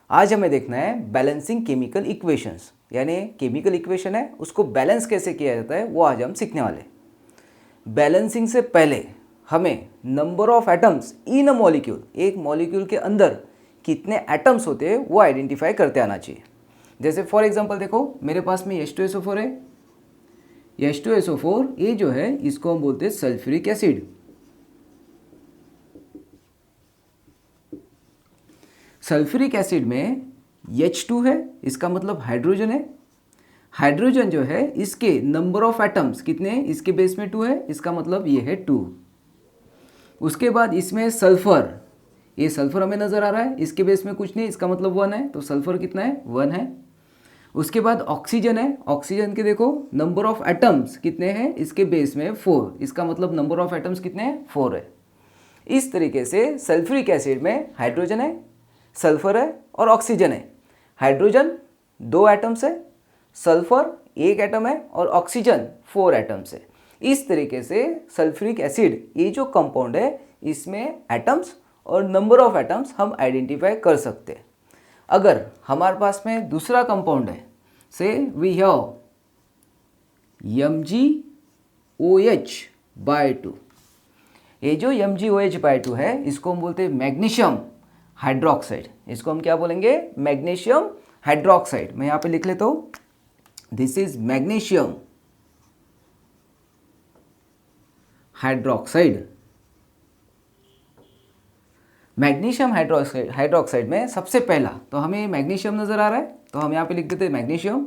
आज हमें देखना है बैलेंसिंग केमिकल इक्वेशंस, यानी केमिकल इक्वेशन है उसको बैलेंस कैसे किया जाता है वो आज हम सीखने वाले। बैलेंसिंग से पहले हमें number of atoms in a molecule, एक मॉलिक्यूल के अंदर कितने एटम्स होते हैं वो आइडेंटिफाई करते आना चाहिए। जैसे फॉर एग्जांपल देखो, मेरे पास में H2SO4 है। H2SO4 ये जो है इसको हम बोलते हैं सल्फ्यूरिक एसिड। सल्फ्यूरिक एसिड में H2 है, इसका मतलब हाइड्रोजन है। हाइड्रोजन जो है इसके नंबर ऑफ एटम्स कितने हैं, इसके बेस में 2 है, इसका मतलब ये है 2। उसके बाद इसमें सल्फर, ये सल्फर हमें नज़र आ रहा है, इसके बेस में कुछ नहीं, इसका मतलब 1 है, तो सल्फर कितना है, 1 है। उसके बाद ऑक्सीजन है, ऑक्सीजन के देखो नंबर ऑफ एटम्स कितने हैं, इसके बेस में 4, इसका मतलब नंबर ऑफ एटम्स कितने हैं, 4 है। इस तरीके से सल्फ्यूरिक एसिड में हाइड्रोजन है, सल्फर है और ऑक्सीजन है। हाइड्रोजन 2 एटम्स है, सल्फर 1 एटम है और ऑक्सीजन 4 एटम्स है। इस तरीके से सल्फ्यूरिक एसिड ये जो कंपाउंड है इसमें एटम्स और नंबर ऑफ एटम्स हम आइडेंटिफाई कर सकते हैं। अगर हमारे पास में दूसरा कंपाउंड है, से वी हैव MgOH/2, ये जो MgOH/2 है इसको हम बोलते हैं मैग्नीशियम हाइड्रोक्साइड। इसको हम क्या बोलेंगे, मैग्नीशियम हाइड्रोक्साइड। मैं यहाँ पे लिख लेता हूँ, this is magnesium hydroxide. Magnesium hydroxide में सबसे पहला तो हमें मैग्नीशियम नजर आ रहा है, तो हम यहाँ पे लिख देते हैं magnesium.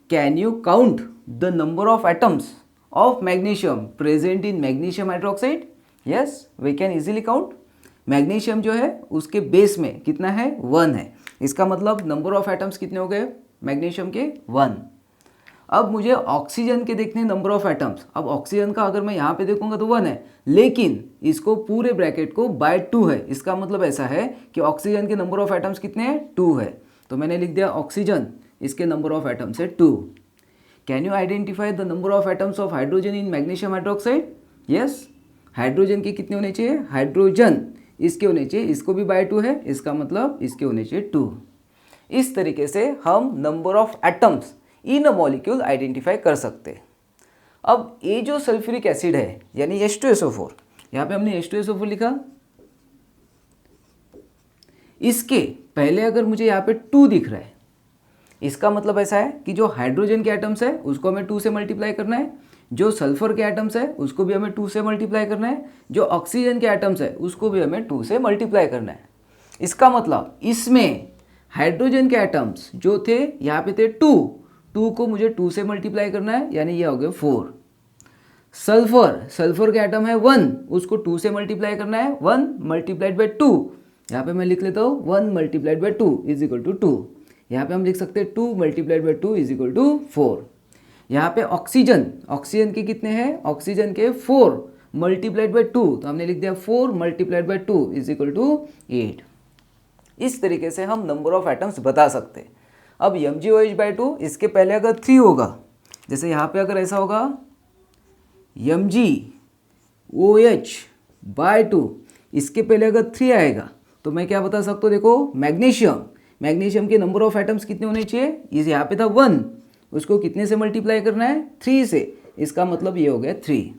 Can you count the number of atoms of magnesium present in magnesium hydroxide? Yes, we can easily count. Magnesium जो है उसके बेस में कितना है, 1 है, इसका मतलब नंबर ऑफ एटम्स कितने हो गए मैग्नीशियम के, 1। अब मुझे ऑक्सीजन के देखने नंबर ऑफ एटम्स। अब ऑक्सीजन का अगर मैं यहाँ पे देखूंगा तो 1 है, लेकिन इसको पूरे ब्रैकेट को बाय 2 है, इसका मतलब ऐसा है कि ऑक्सीजन के नंबर ऑफ एटम्स कितने हैं, 2 है। तो मैंने लिख दिया ऑक्सीजन, इसके नंबर ऑफ एटम्स है 2। Can you identify the number of atoms of hydrogen in magnesium hydroxide? Yes, hydrogen के कितने होने चाहिए, हाइड्रोजन इसके होने चाहिए, इसको भी बाय 2 है, इसका मतलब इसके होने चाहिए 2। इस तरीके से हम number of atoms in a molecule identify कर सकते हैं। अब ये जो सल्फ्यूरिक एसिड है यानी H2SO4, यहाँ पे हमने H2SO4 लिखा, इसके पहले अगर मुझे यहाँ पे 2 दिख रहा है, इसका मतलब ऐसा है कि जो हाइड्रोजन के एटम्स है उसको हमें 2 से मल्टीप्लाई करना है, जो सल्फर के एटम्स है उसको भी हमें 2 से मल्टीप्लाई करना है, जो ऑक्सीजन के एटम्स है उसको भी हमें 2 से मल्टीप्लाई करना है। इसका मतलब इसमें हाइड्रोजन के एटम्स जो थे यहाँ पे थे 2 को मुझे 2 से मल्टीप्लाई करना है, यानी ये हो गया 4। सल्फर के एटम है 1, उसको 2 से मल्टीप्लाई करना है, 1 मल्टीप्लाइड बाई 2, यहाँ पे मैं लिख लेता हूँ 1 multiplied by 2 is equal to 2। यहाँ पे हम लिख सकते हैं 2 multiplied by 2 is equal to 4। यहाँ पे ऑक्सीजन के कितने हैं, ऑक्सीजन के 4 मल्टीप्लाइड बाई 2, तो हमने लिख दिया 4 multiplied by 2 is equal to 8। इस तरीके से हम नंबर ऑफ एटम्स बता सकते हैं। अब MgOH/2 इसके पहले अगर 3 होगा, जैसे यहाँ पे अगर ऐसा होगा MgOH/2, इसके पहले अगर 3 आएगा तो मैं क्या बता सकता हूँ, देखो मैग्नीशियम के नंबर ऑफ एटम्स कितने होने चाहिए, इस यहाँ पे था 1, उसको कितने से मल्टीप्लाई करना है, 3 से, इसका मतलब ये हो गया 3।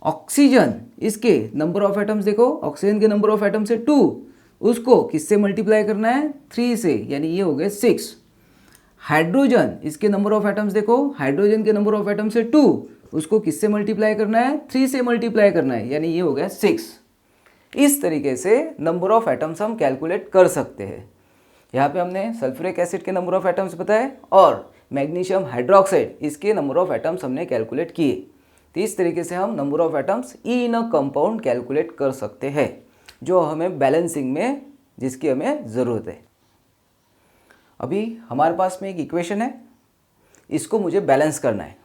ऑक्सीजन, इसके नंबर ऑफ एटम्स देखो, ऑक्सीजन के नंबर ऑफ एटम्स है 2, उसको किससे मल्टीप्लाई करना है, 3 से, यानी ये हो गए 6। हाइड्रोजन, इसके नंबर ऑफ एटम्स देखो, हाइड्रोजन के नंबर ऑफ एटम्स है 2, उसको किससे मल्टीप्लाई करना है, 3 से मल्टीप्लाई करना है, यानी ये हो गया 6। इस तरीके से नंबर ऑफ एटम्स हम कैलकुलेट कर सकते हैं। यहाँ पे हमने सल्फ्यूरिक एसिड के नंबर ऑफ एटम्स बताए और मैग्नीशियम हाइड्रोक्साइड इसके नंबर ऑफ एटम्स हमने कैलकुलेट किए। तो इस तरीके से हम number of atoms in a compound calculate कर सकते हैं, जो हमें बैलेंसिंग में जिसकी हमें ज़रूरत है। अभी हमारे पास में एक इक्वेशन है, इसको मुझे बैलेंस करना है।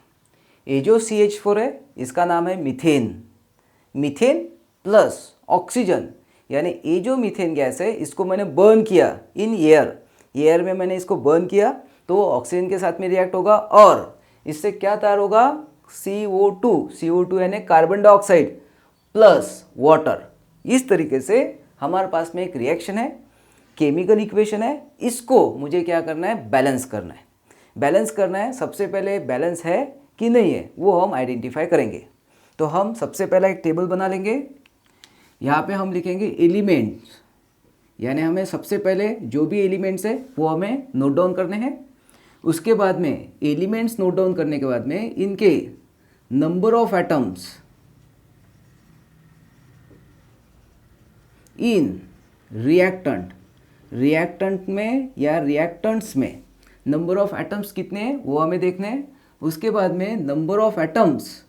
ये जो CH4 है इसका नाम है मीथेन प्लस ऑक्सीजन, यानी ये जो मीथेन गैस है इसको मैंने बर्न किया इन एयर में मैंने इसको बर्न किया तो ऑक्सीजन के साथ में रिएक्ट होगा और इससे क्या तैयार होगा, CO2 यानी कार्बन डाइऑक्साइड प्लस वाटर। इस तरीके से हमारे पास में एक रिएक्शन है केमिकल इक्वेशन है, इसको मुझे क्या करना है, बैलेंस करना है। बैलेंस करना है, सबसे पहले बैलेंस है कि नहीं है वो हम आइडेंटिफाई करेंगे। तो हम सबसे पहला एक टेबल बना लेंगे। यहाँ पे हम लिखेंगे एलिमेंट्स, यानी हमें सबसे पहले जो भी एलिमेंट्स है वो हमें नोट डाउन करने हैं। उसके बाद में एलिमेंट्स नोट डाउन करने के बाद में इनके number of atoms in reactant में या रिएक्टेंट्स में नंबर ऑफ एटम्स कितने हैं वो हमें देखने हैं। उसके बाद में number of atoms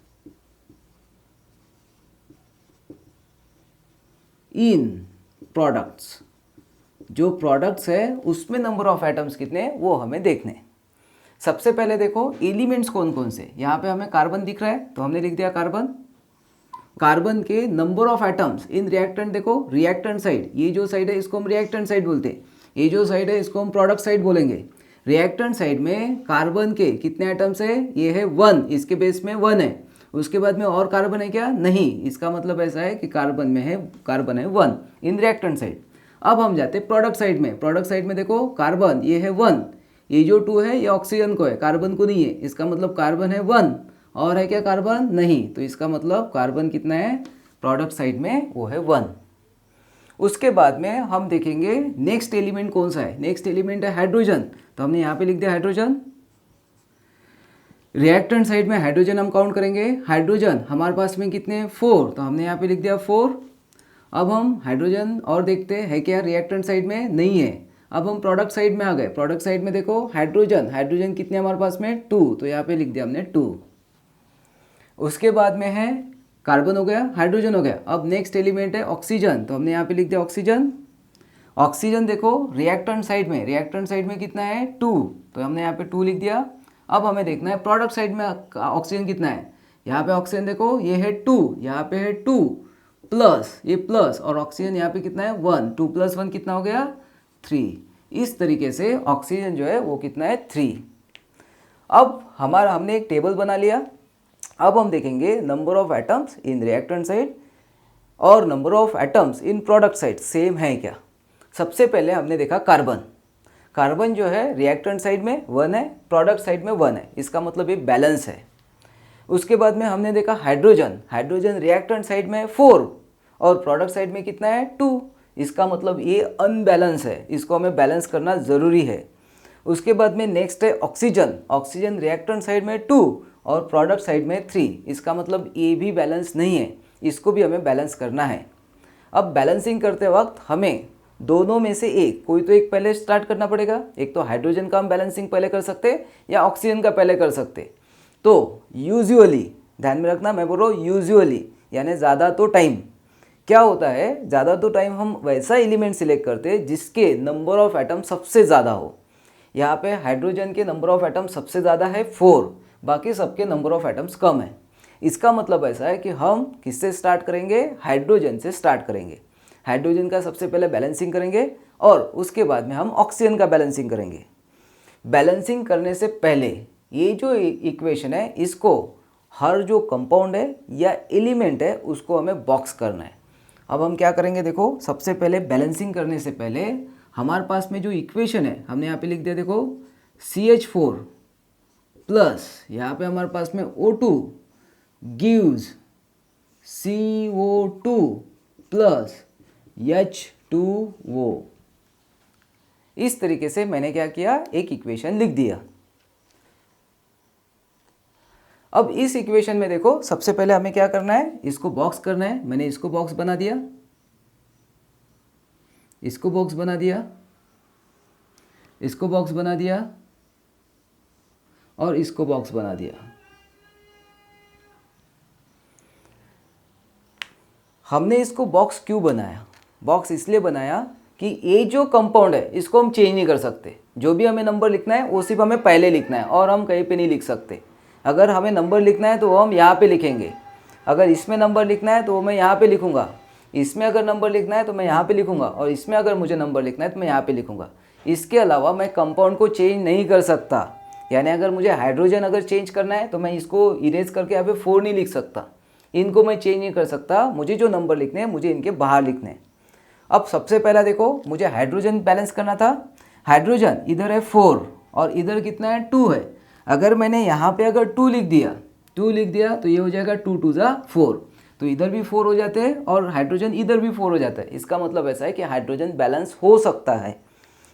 in products, जो प्रोडक्ट्स है उसमें नंबर ऑफ एटम्स कितने हैं वो हमें देखने हैं। सबसे पहले देखो एलिमेंट्स कौन कौन से, यहाँ पे हमें कार्बन दिख रहा है तो हमने लिख दिया कार्बन। कार्बन के number of atoms in reactant, देखो रिएक्टेंट साइड, ये जो साइड है इसको हम रिएक्टेंट साइड बोलते हैं, ये जो साइड है इसको हम प्रोडक्ट साइड बोलेंगे। रिएक्टेंट साइड में कार्बन के कितने एटम्स है, ये है 1, इसके बेस में 1 है। उसके बाद में और कार्बन है क्या, नहीं, इसका मतलब ऐसा है कि कार्बन है 1 इन रिएक्टेंट साइड। अब हम जाते हैं प्रोडक्ट साइड में। प्रोडक्ट साइड में देखो कार्बन ये है 1, ये जो 2 है ये ऑक्सीजन को है, कार्बन को नहीं है, इसका मतलब कार्बन है 1 और है क्या कार्बन, नहीं, तो इसका मतलब कार्बन कितना है प्रोडक्ट साइड में, वो है 1। उसके बाद में हम देखेंगे नेक्स्ट एलिमेंट कौन सा है। नेक्स्ट एलिमेंट है हाइड्रोजन, तो हमने यहाँ पे लिख दिया हाइड्रोजन। रिएक्टेंट साइड में हाइड्रोजन हम काउंट करेंगे। हाइड्रोजन हमारे पास में कितने हैं 4, तो हमने यहाँ पे लिख दिया 4। अब हम हाइड्रोजन और देखते हैं क्या रिएक्टेंट साइड में, नहीं है। अब हम प्रोडक्ट साइड में आ गए। प्रोडक्ट साइड में देखो हाइड्रोजन कितने हमारे पास में 2, तो यहाँ पे लिख दिया हमने 2। उसके बाद में है कार्बन हो गया, हाइड्रोजन हो गया। अब नेक्स्ट एलिमेंट है ऑक्सीजन, तो हमने यहाँ पे लिख दिया ऑक्सीजन। ऑक्सीजन देखो रिएक्टेंट साइड में कितना है 2, तो हमने यहाँ पे 2 लिख दिया। अब हमें देखना है प्रोडक्ट साइड में ऑक्सीजन कितना है। यहाँ पे ऑक्सीजन देखो ये है 2, यहाँ पे है 2 प्लस, ये प्लस, और ऑक्सीजन यहाँ पे कितना है 1, 2 + 1 कितना हो गया 3। इस तरीके से ऑक्सीजन जो है वो कितना है 3। अब हमने एक टेबल बना लिया। अब हम देखेंगे number of atoms in reactant side और number of atoms in product side same है क्या। सबसे पहले हमने देखा कार्बन जो है रिएक्टेंट साइड में 1 है, प्रोडक्ट साइड में 1 है, इसका मतलब ये बैलेंस है। उसके बाद में हमने देखा हाइड्रोजन रिएक्टेंट साइड में 4 और प्रोडक्ट साइड में कितना है 2, इसका मतलब ये अनबैलेंस है, इसको हमें बैलेंस करना ज़रूरी है। उसके बाद में नेक्स्ट है ऑक्सीजन रिएक्टेंट साइड में 2 और प्रोडक्ट साइड में 3, इसका मतलब ये भी बैलेंस नहीं है, इसको भी हमें बैलेंस करना है। अब बैलेंसिंग करते वक्त हमें दोनों में से कोई तो एक पहले स्टार्ट करना पड़ेगा। एक तो हाइड्रोजन का हम बैलेंसिंग पहले कर सकते या ऑक्सीजन का पहले कर सकते। तो यूजुअली ध्यान में रखना, मैं बोल रहा हूँ यूजुअली, यानी ज़्यादा तो टाइम क्या होता है, ज़्यादा तो टाइम हम वैसा एलिमेंट सिलेक्ट करते हैं जिसके नंबर ऑफ एटम सबसे ज़्यादा हो। यहाँ पे हाइड्रोजन के नंबर ऑफ एटम सबसे ज़्यादा है 4, बाकी सबके नंबर ऑफ एटम्स कम है। इसका मतलब ऐसा है कि हम किससे स्टार्ट करेंगे, हाइड्रोजन से स्टार्ट करेंगे। हाइड्रोजन का सबसे पहले बैलेंसिंग करेंगे और उसके बाद में हम ऑक्सीजन का बैलेंसिंग करेंगे। बैलेंसिंग करने से पहले ये जो इक्वेशन है इसको हर जो कंपाउंड है या एलिमेंट है उसको हमें बॉक्स करना है। अब हम क्या करेंगे, देखो सबसे पहले बैलेंसिंग करने से पहले हमारे पास में जो इक्वेशन है हमने यहाँ पे लिख दिया, देखो CH4 प्लस यहाँ पे हमारे पास में O2 gives CO2 plus H2O। इस तरीके से मैंने क्या किया, एक इक्वेशन लिख दिया। अब इस इक्वेशन में देखो सबसे पहले हमें क्या करना है, इसको बॉक्स करना है। मैंने इसको बॉक्स बना दिया, इसको बॉक्स बना दिया, इसको बॉक्स बना दिया और इसको बॉक्स बना दिया। हमने इसको बॉक्स क्यों बनाया, बॉक्स इसलिए बनाया कि ये जो कंपाउंड है इसको हम चेंज नहीं कर सकते। जो भी हमें नंबर लिखना है वो सिर्फ हमें पहले लिखना है और हम कहीं पे नहीं लिख सकते। अगर हमें नंबर लिखना है तो वो हम यहाँ पे लिखेंगे, अगर इसमें नंबर लिखना है तो वो मैं यहाँ पे लिखूँगा, इसमें अगर नंबर लिखना है तो मैं यहाँ पे लिखूँगा और इसमें अगर मुझे नंबर लिखना है तो मैं यहाँ पे लिखूँगा। इसके अलावा मैं कंपाउंड को चेंज नहीं कर सकता। यानी अगर मुझे हाइड्रोजन अगर चेंज करना है तो मैं इसको इरेज करके यहाँ पे 4 नहीं लिख सकता, इनको मैं चेंज नहीं कर सकता। मुझे जो नंबर लिखने हैं मुझे इनके बाहर लिखने हैं। अब सबसे पहला देखो मुझे हाइड्रोजन बैलेंस करना था। हाइड्रोजन इधर है 4 और इधर कितना है 2 है। अगर मैंने यहाँ पे अगर 2 लिख दिया तो ये हो जाएगा 2 2 जा 4, तो इधर भी 4 हो जाते हैं और हाइड्रोजन इधर भी 4 हो जाता है। इसका मतलब ऐसा है कि हाइड्रोजन बैलेंस हो सकता है।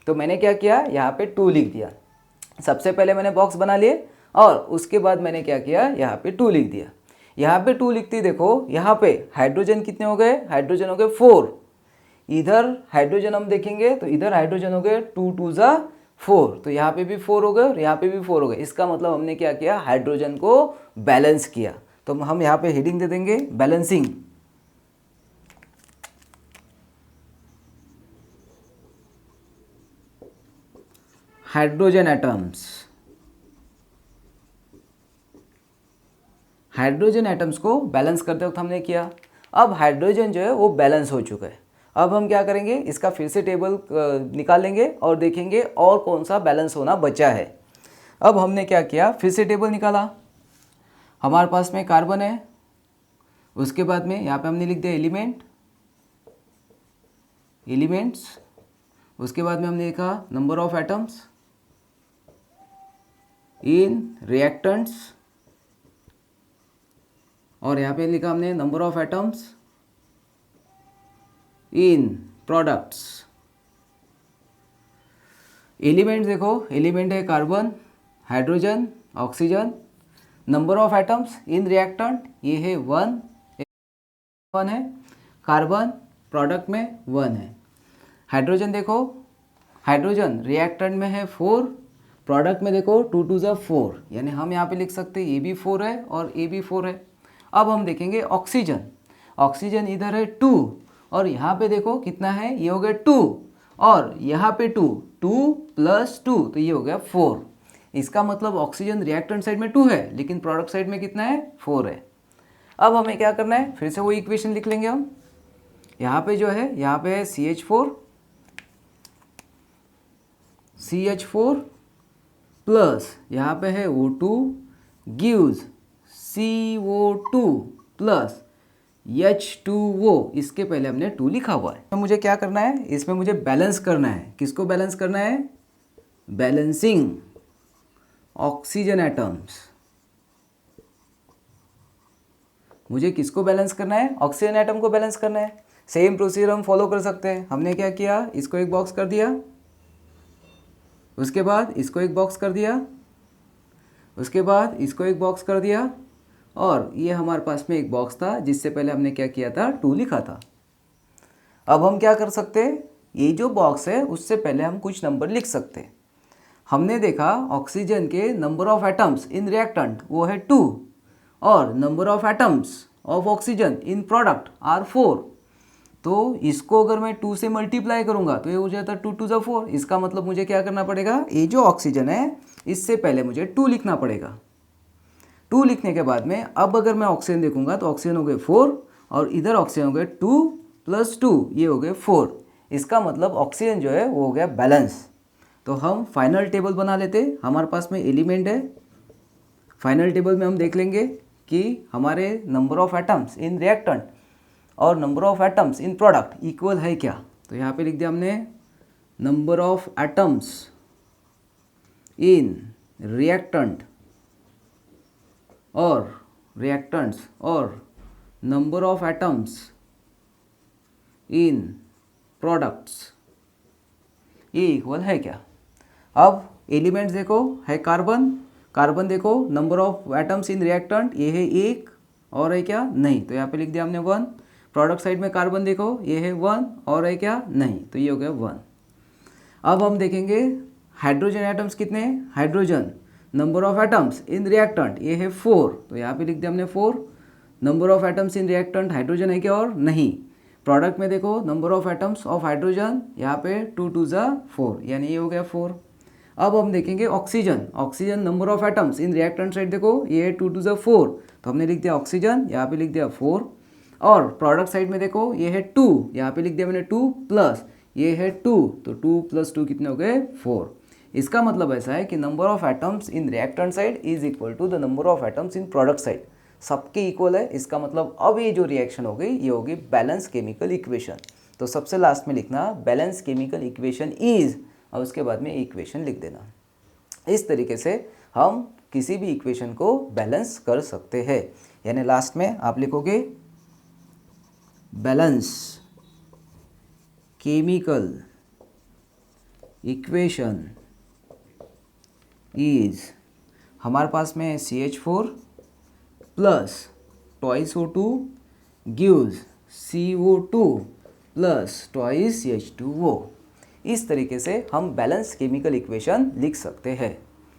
तो मैंने क्या किया, यहाँ पे 2 लिख दिया। सबसे पहले मैंने बॉक्स बना लिए और उसके बाद मैंने क्या किया, यहाँ पे 2 लिख दिया। यहाँ पे 2 लिखते ही देखो यहाँ पे हाइड्रोजन कितने हो गए, हाइड्रोजन हो गए 4। इधर हाइड्रोजन हम देखेंगे तो इधर हाइड्रोजन हो गए 2 2 जा 4, तो यहाँ पे भी 4 हो गए और यहाँ पे भी 4 हो गए। इसका मतलब हमने क्या किया, हाइड्रोजन को बैलेंस किया। तो हम यहाँ पे हेडिंग दे देंगे balancing. Hydrogen atoms, hydrogen atoms को बैलेंस करते वक्त हमने किया। अब हाइड्रोजन जो है वो बैलेंस हो चुका है। अब हम क्या करेंगे, इसका फिर से टेबल निकाल लेंगे और देखेंगे और कौन सा बैलेंस होना बचा है। अब हमने क्या किया, फिर से टेबल निकाला। हमारे पास में कार्बन है, उसके बाद में यहाँ पे हमने लिख दिया एलिमेंट्स। उसके बाद में हमने लिखा number of atoms in reactants, और यहाँ पे लिखा हमने number of atoms in products. Element देखो, एलिमेंट है carbon, hydrogen, oxygen. Number of atoms in reactant ये है 1 है। कार्बन प्रोडक्ट में 1 है। हाइड्रोजन देखो, हाइड्रोजन रिएक्टेंट में है 4, प्रोडक्ट में देखो 2 2 जा 4, यानी हम यहाँ पे लिख सकते हैं ये भी 4 है और ये भी 4 है। अब हम देखेंगे ऑक्सीजन, ऑक्सीजन इधर है 2 और यहाँ पे देखो कितना है, ये हो गया 2 और यहाँ पे 2 + 2, तो ये हो गया 4। इसका मतलब ऑक्सीजन रिएक्टेंट साइड में 2 है लेकिन प्रोडक्ट साइड में कितना है, 4 है। अब हमें क्या करना है, फिर से वो इक्वेशन लिख लेंगे हम। यहाँ पे जो है, यहाँ पे है CH4 प्लस यहाँ पे है O2 gives CO2 plus H2O। इसके पहले हमने 2 लिखा हुआ है। तो मुझे क्या करना है, इसमें मुझे बैलेंस करना है। किसको बैलेंस करना है, बैलेंसिंग ऑक्सीजन एटम्स। मुझे किसको बैलेंस करना है, ऑक्सीजन एटम को बैलेंस करना है। सेम प्रोसीजर हम फॉलो कर सकते हैं। हमने क्या किया, इसको एक बॉक्स कर दिया, उसके बाद इसको एक बॉक्स कर दिया, उसके बाद इसको एक बॉक्स कर दिया, और ये हमारे पास में एक बॉक्स था जिससे पहले हमने क्या किया था, 2 लिखा था। अब हम क्या कर सकते हैं, ये जो बॉक्स है उससे पहले हम कुछ नंबर लिख सकते हैं। हमने देखा ऑक्सीजन के number of atoms in reactant वो है 2 और number of atoms of oxygen in product are 4। तो इसको अगर मैं 2 से मल्टीप्लाई करूंगा तो ये हो जाता है 2 2 जा 4। इसका मतलब मुझे क्या करना पड़ेगा, ये जो ऑक्सीजन है इससे पहले मुझे 2 लिखना पड़ेगा। 2 लिखने के बाद में अब अगर मैं ऑक्सीजन देखूंगा तो ऑक्सीजन हो गए 4 और इधर ऑक्सीजन हो गए 2 + 2, ये हो गए 4। इसका मतलब ऑक्सीजन जो है वो हो गया बैलेंस। तो हम फाइनल टेबल बना लेते। हमारे पास में एलिमेंट है, फाइनल टेबल में हम देख लेंगे कि हमारे number of atoms in reactant और number of atoms in product equal है क्या। तो यहाँ पे लिख दिया हमने number of atoms in reactant और रिएक्टेंट्स और number of atoms in products ये इक्वल है क्या। अब एलिमेंट्स देखो है कार्बन, कार्बन देखो number of atoms in reactant ये है 1 और है क्या, नहीं, तो यहाँ पे लिख दिया हमने 1। प्रोडक्ट साइड में कार्बन देखो ये है 1 और है क्या, नहीं, तो ये हो गया 1। अब हम देखेंगे हाइड्रोजन एटम्स कितने हैं, hydrogen number of atoms in reactant ये है 4, तो यहाँ पे लिख दिया हमने 4। Number of atoms in reactant hydrogen है क्या और नहीं। प्रोडक्ट में देखो number of atoms of hydrogen यहाँ पे 2 2 जा 4, यानी ये हो गया 4। अब हम देखेंगे oxygen, oxygen number of atoms in reactant side देखो ये है 2 2 जा 4, तो हमने लिख दिया ऑक्सीजन, यहाँ पे लिख दिया 4। और प्रोडक्ट साइड में देखो ये है 2, यहाँ पे लिख दिया मैंने 2 प्लस ये है 2, तो 2 + 2 कितने हो गए, 4। इसका मतलब ऐसा है कि number of atoms in reactant side is equal to the number of atoms in product side, सबके इक्वल है। इसका मतलब अब ये जो रिएक्शन हो गई ये होगी बैलेंस केमिकल इक्वेशन। तो सबसे लास्ट में लिखना बैलेंस केमिकल इक्वेशन इज, और उसके बाद में इक्वेशन लिख देना। इस तरीके से हम किसी भी इक्वेशन को बैलेंस कर सकते हैं। यानी लास्ट में आप लिखोगे बैलेंस केमिकल इक्वेशन इज, हमारे पास में CH4 plus twice O2 gives CO2 plus twice H2O। इस तरीके से हम बैलेंस केमिकल इक्वेशन लिख सकते हैं।